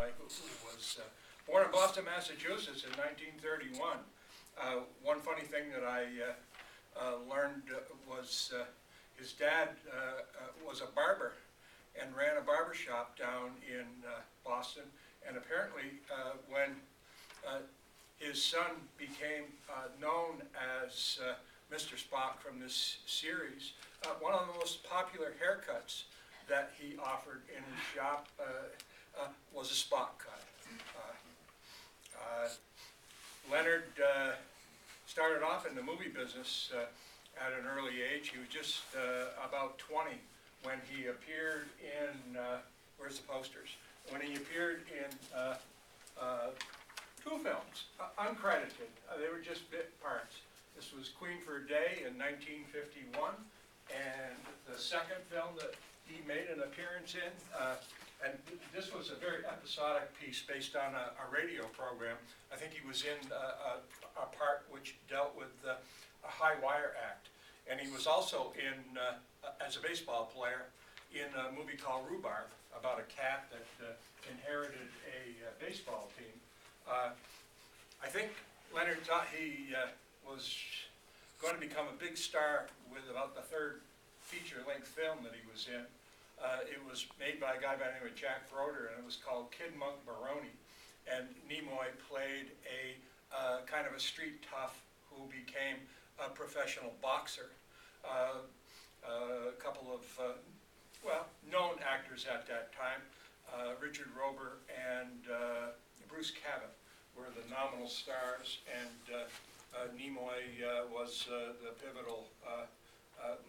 Nimoy, who was born in Boston, Massachusetts in 1931. One funny thing that I learned was his dad was a barber and ran a barber shop down in Boston, and apparently when his son became known as Mr. Spock from this series, one of the most popular haircuts that he offered in his shop was a Spock cut. Leonard started off in the movie business at an early age. He was just about 20 when he appeared in, where's the posters? When he appeared in two films, uncredited. They were just bit parts. This was Queen for a Day in 1951, and the second film that he made an appearance in, and this was a very episodic piece based on a radio program. I think he was in a part which dealt with a high wire act, and he was also in, as a baseball player, in a movie called Rhubarb, about a cat that inherited a baseball team. I think Leonard thought he was going to become a big star with about the third feature-length film that he was in. It was made by a guy by the name of Jack Broder, and it was called Kid Monk Baroni. And Nimoy played a kind of a street tough who became a professional boxer. A couple of, well, known actors at that time, Richard Rober and Bruce Cabot were the nominal stars, and Nimoy was the pivotal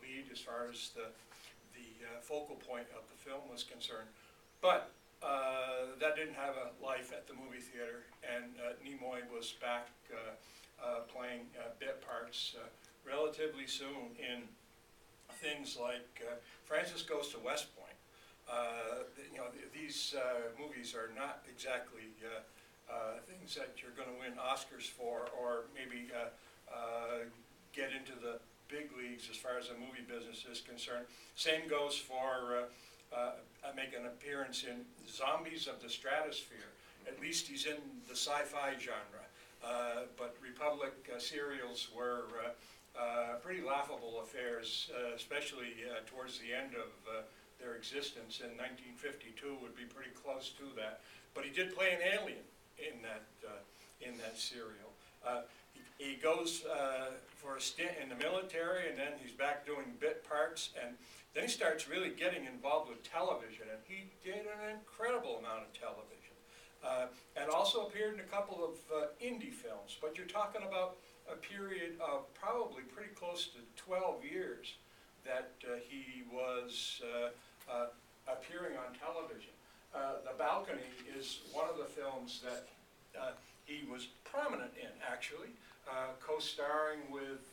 lead as far as the focal point of the film was concerned. But that didn't have a life at the movie theater, and Nimoy was back playing bit parts relatively soon in things like Francis Goes to West Point. These movies are not exactly things that you're going to win Oscars for, or maybe get into the big leagues as far as the movie business is concerned. Same goes for make an appearance in Zombies of the Stratosphere. At least he's in the sci-fi genre. But Republic serials were pretty laughable affairs, especially towards the end of their existence in 1952 would be pretty close to that. But he did play an alien in that serial. He goes for a stint in the military, and then he's back doing bit parts, and then he starts really getting involved with television, and he did an incredible amount of television. And also appeared in a couple of indie films, but you're talking about a period of probably pretty close to 12 years that he was appearing on television. The Balcony is one of the films that he was prominent in, actually, co-starring with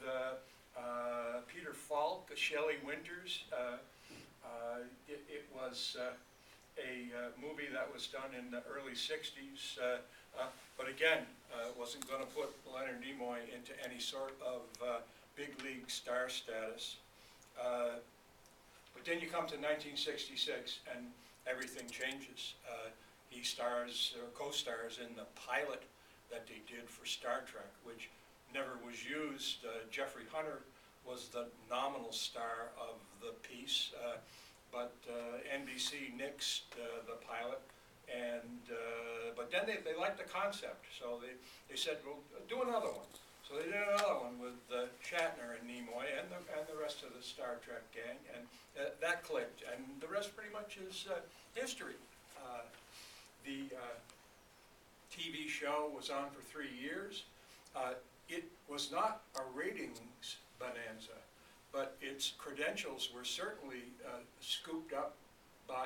Peter Falk, Shelley Winters. It was a movie that was done in the early 60s, but again, wasn't going to put Leonard Nimoy into any sort of big league star status. But then you come to 1966 and everything changes. He stars, or co-stars in the pilot that they did for Star Trek, which never was used. Jeffrey Hunter was the nominal star of the piece, but NBC nixed the pilot, and but then they liked the concept, so they said, well, do another one. So they did another one with Shatner and Nimoy and the rest of the Star Trek gang, and that clicked, and the rest pretty much is history. The TV show was on for 3 years. It was not a ratings bonanza, but its credentials were certainly scooped up by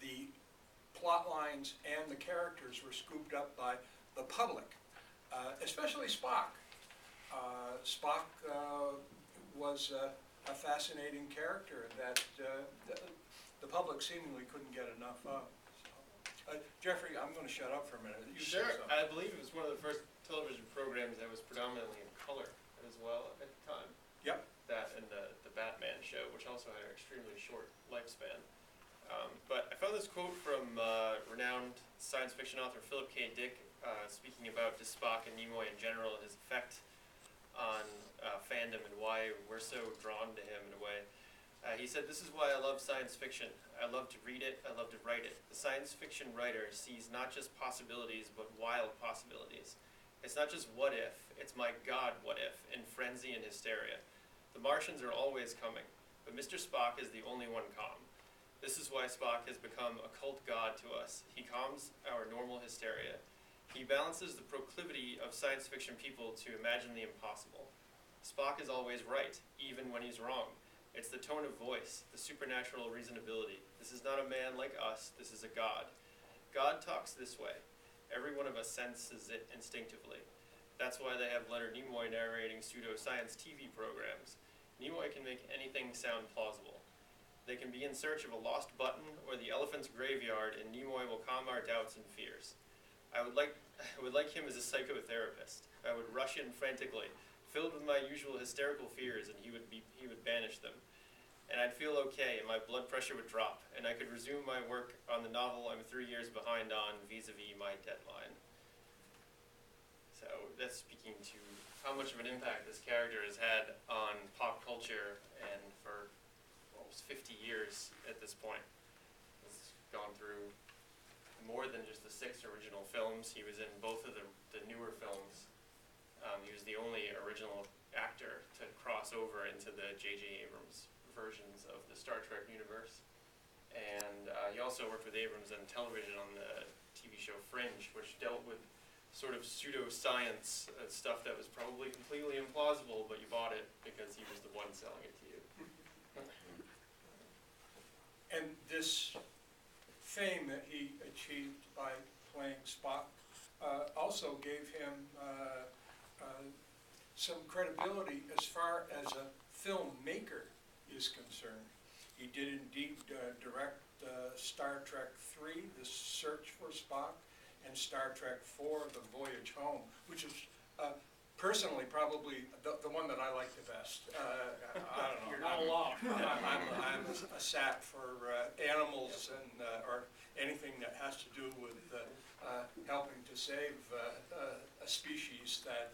the plot lines and the characters were scooped up by the public, especially Spock. Spock was a fascinating character that the public seemingly couldn't get enough of. Jeffrey, I'm going to shut up for a minute. You sure. I believe it was one of the first television programs that was predominantly in color as well at the time. Yep. That and the Batman show, which also had an extremely short lifespan. But I found this quote from renowned science fiction author Philip K. Dick speaking about just Spock and Nimoy in general, his effect on fandom and why we're so drawn to him in a way. He said, "This is why I love science fiction. I love to read it, I love to write it. The science fiction writer sees not just possibilities, but wild possibilities. It's not just what if, it's my God, what if, in frenzy and hysteria. The Martians are always coming, but Mr. Spock is the only one calm. This is why Spock has become a cult god to us. He calms our normal hysteria. He balances the proclivity of science fiction people to imagine the impossible. Spock is always right, even when he's wrong. It's the tone of voice, the supernatural reasonability. This is not a man like us, this is a god. God talks this way. Every one of us senses it instinctively. That's why they have Leonard Nimoy narrating pseudoscience TV programs. Nimoy can make anything sound plausible. They can be in search of a lost button or the elephant's graveyard, and Nimoy will calm our doubts and fears. I would like him as a psychotherapist. I would rush in frantically, filled with my usual hysterical fears, and he would banish them. And I'd feel okay, and my blood pressure would drop, and I could resume my work on the novel I'm 3 years behind on vis-a-vis my deadline." So that's speaking to how much of an impact this character has had on pop culture, and for almost 50 years at this point. He's gone through more than just the 6 original films. He was in both of the newer films. He was the only original actor to cross over into the J.J. Abrams versions of the Star Trek universe. And he also worked with Abrams on television on the TV show Fringe, which dealt with sort of pseudoscience stuff that was probably completely implausible, but you bought it because he was the one selling it to you. And this fame that he achieved by playing Spock also gave him some credibility as far as a filmmaker is concerned. He did indeed direct Star Trek III, The Search for Spock, and Star Trek IV, The Voyage Home, which is personally probably the one that I like the best. I don't know. You're not alone. I'm a sap for animals and or anything that has to do with helping to save a species that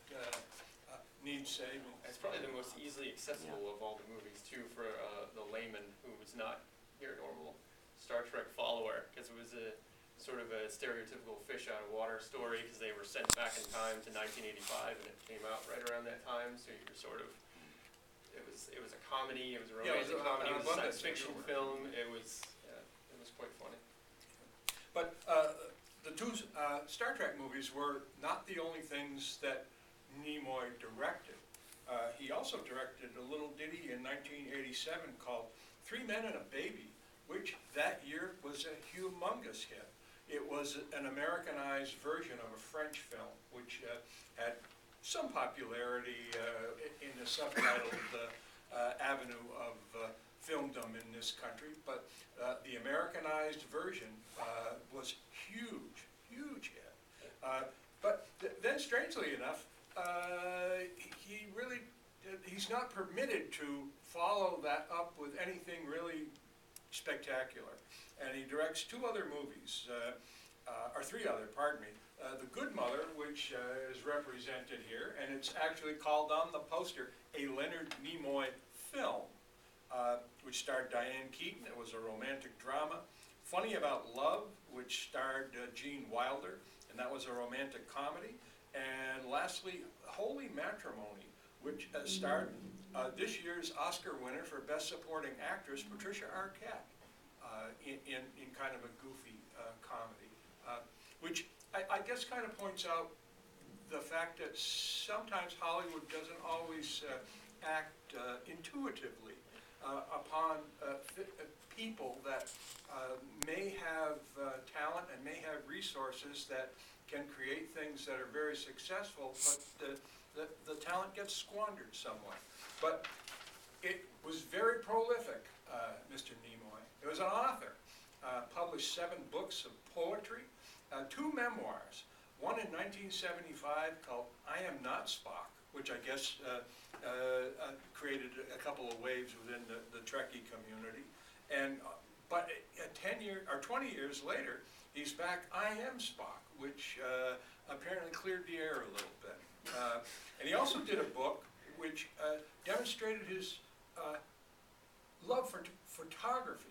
needs saving. It's probably the most easily accessible of all the movies too for the layman who was not your normal Star Trek follower, because it was a sort of a stereotypical fish out of water story, because they were sent back in time to 1985 and it came out right around that time, so you were sort of, it was a comedy, it was a romantic comedy, it was a science fiction film, it was quite funny. But the two Star Trek movies were not the only things that Nimoy directed. He also directed a little ditty in 1987 called 3 Men and a Baby, which that year was a humongous hit. It was an Americanized version of a French film, which had some popularity in the subtitled avenue of filmdom in this country, but the Americanized version was huge hit. But then, strangely enough, he's not permitted to follow that up with anything really spectacular. And he directs 2 other movies, or 3 other, pardon me. The Good Mother, which is represented here, and it's actually called on the poster, a Leonard Nimoy film, which starred Diane Keaton. It was a romantic drama. Funny About Love, which starred Gene Wilder, and that was a romantic comedy. And lastly, Holy Matrimony, which starred this year's Oscar winner for Best Supporting Actress, Patricia Arquette, in kind of a goofy comedy, which I guess kind of points out the fact that sometimes Hollywood doesn't always act intuitively upon people that may have talent and may have resources that can create things that are very successful, but the talent gets squandered somewhat. But it was very prolific, Mr. Nimoy. He was an author, published 7 books of poetry, 2 memoirs, one in 1975 called I Am Not Spock, which I guess created a couple of waves within the Trekkie community, and but 10 years or 20 years later, he's back. I am Spock, which apparently cleared the air a little bit. And he also did a book which demonstrated his love for photography.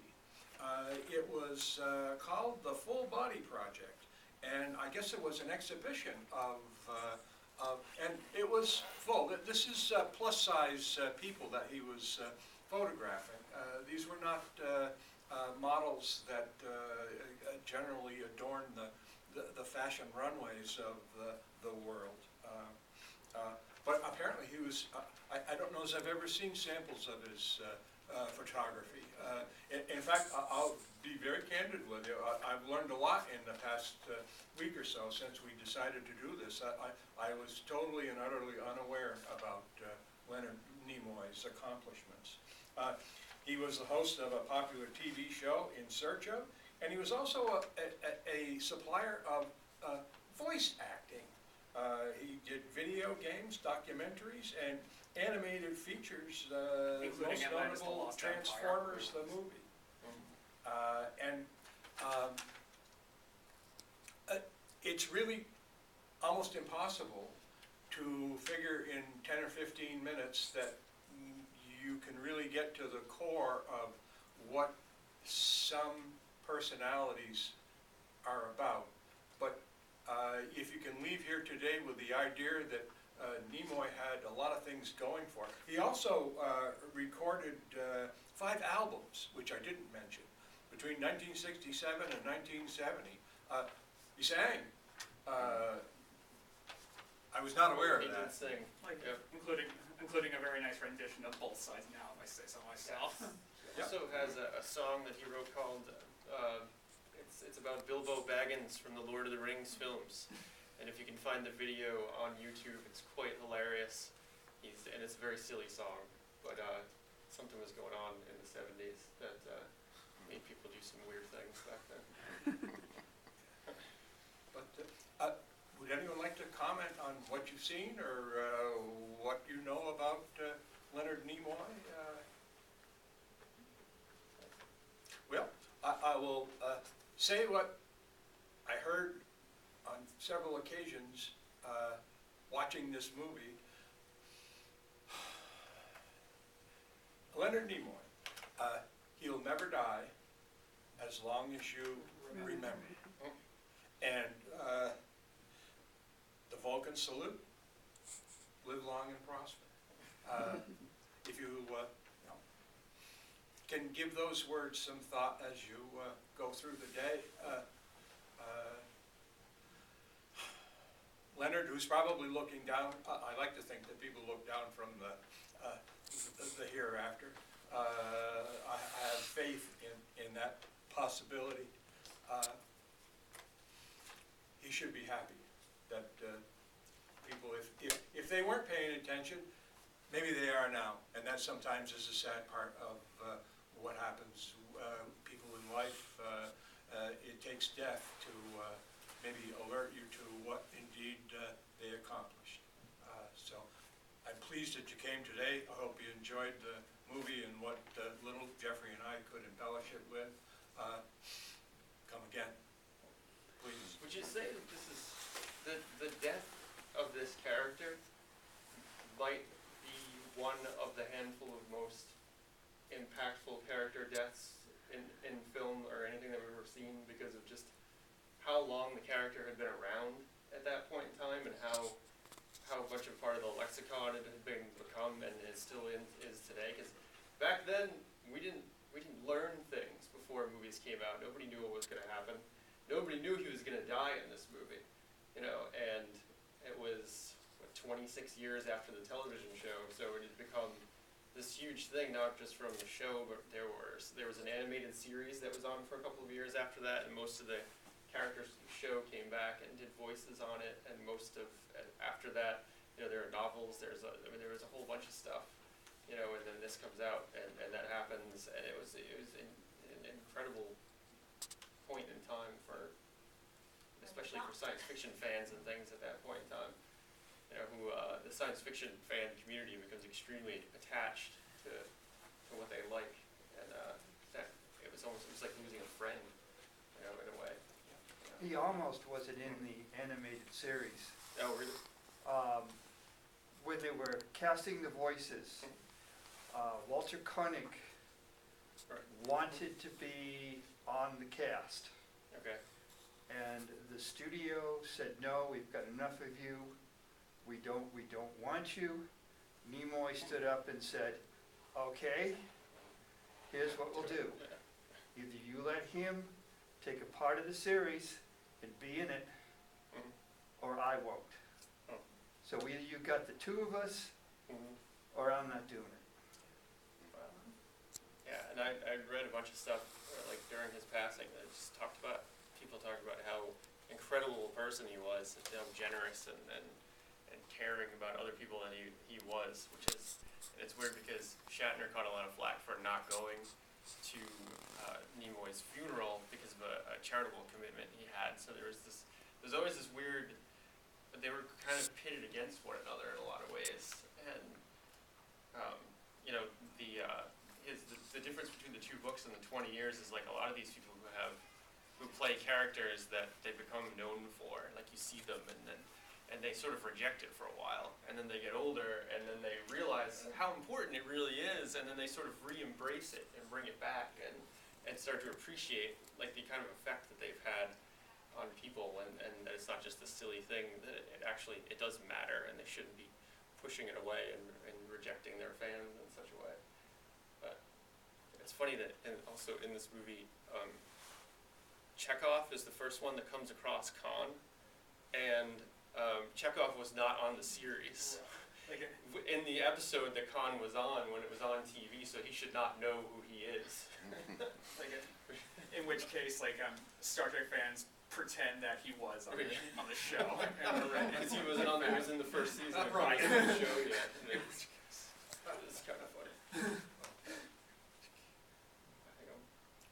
It was called the Full Body Project, and I guess it was an exhibition and it was full. This is plus-size people that he was photographing. These were not models that generally adorn the fashion runways of the world. But apparently he was, I don't know as I've ever seen samples of his photography. In fact, I'll be very candid with you. I've learned a lot in the past week or so since we decided to do this. I was totally and utterly unaware about Leonard Nimoy's accomplishments. He was the host of a popular TV show, In Search Of, and he was also a supplier of voice acting. He did video games, documentaries, and animated features, Including most Atlantis: The notable Lost Empire. Transformers, the movie. It's really almost impossible to figure in 10 or 15 minutes that you can really get to the core of what some personalities are about. But if you can leave here today with the idea that Nimoy had a lot of things going for him. He also recorded 5 albums, which I didn't mention, between 1967 and 1970. He sang. I was not aware of He did that. sing. Like, Yep. including a very nice rendition of Both Sides Now, if I say so myself. He also has a song that he wrote called, it's about Bilbo Baggins from the Lord of the Rings films. And if you can find the video on YouTube, it's quite hilarious. And it's a very silly song, but something was going on in the 70s that made people do some weird things back then. But would anyone like to comment on what you've seen or what you know about Leonard Nimoy? Well, I will say what I heard on several occasions watching this movie. Leonard Nimoy, he'll never die as long as you remember. And the Vulcan salute, live long and prosper. If you can give those words some thought as you go through the day. Leonard, who's probably looking down, I like to think that people look down from the hereafter. I have faith in that possibility. He should be happy that people, if they weren't paying attention, maybe they are now, and that sometimes is a sad part of what happens. People in life, it takes death to maybe alert you to what indeed they accomplished. So I'm pleased that you came today. I hope you enjoyed the movie and what little Jeffrey and I could embellish it with. Come again, please. Would you say that this is, the death of this character might be one of the handful of most impactful character deaths in film or anything that we've ever seen because of just how long the character had been around at that point in time and how much of part of the lexicon it had become and is still is today. Because back then we didn't learn things before movies came out. Nobody knew what was going to happen. Nobody knew he was going to die in this movie, and it was 26 years after the television show, so it had become this huge thing, not just from the show, but there was an animated series that was on for a couple of years after that, and most of the characters from the show came back and did voices on it, and after that, there are novels, there was a whole bunch of stuff, and then this comes out, and that happens, and it was an incredible point in time especially for science fiction fans and things at that point in time, the science fiction fan community becomes extremely attached to what they like, and it was it was like losing a friend, you know, in a way. He almost wasn't in the animated series. Oh, really? Where they were casting the voices, Walter Koenig Right. wanted to be on the cast. Okay. And the studio said, no, we've got enough of you, we don't want you. Nimoy stood up and said, okay, here's what we'll do. Either you let him take a part of the series and be in it, Mhm. or I won't. Oh. So either you got the two of us, Mhm. or I'm not doing it. Wow. Yeah, and I read a bunch of stuff like during his passing that just talked about people talking about how incredible a person he was, how generous and caring about other people than he was, which is, and it's weird because Shatner caught a lot of flack for not going to Nimoy's funeral because of a charitable commitment he had. So there's always this weird, they were kind of pitted against one another in a lot of ways, and you know, the difference between the two books in the 20 years is like a lot of these people who play characters that they become known for, like you see them and they sort of reject it for a while, and then they get older, and then they realize how important it really is, and then they sort of re-embrace it and bring it back and start to appreciate like the kind of effect that they've had on people, and that it's not just a silly thing, that it does matter, and they shouldn't be pushing it away and rejecting their fans in such a way. But it's funny that, and also in this movie, Chekhov is the first one that comes across Khan, and Chekhov was not on the series. Like, In the episode that Khan was on, when it was on TV, so he should not know who he is. like, in which case, like, Star Trek fans pretend that he was on the show. Because he wasn't on there, he was in the first season of Right. the show yet. It's kind of funny.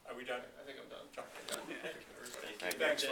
Are we done? I think I'm done. Okay. Everybody. Thank you. Thanks.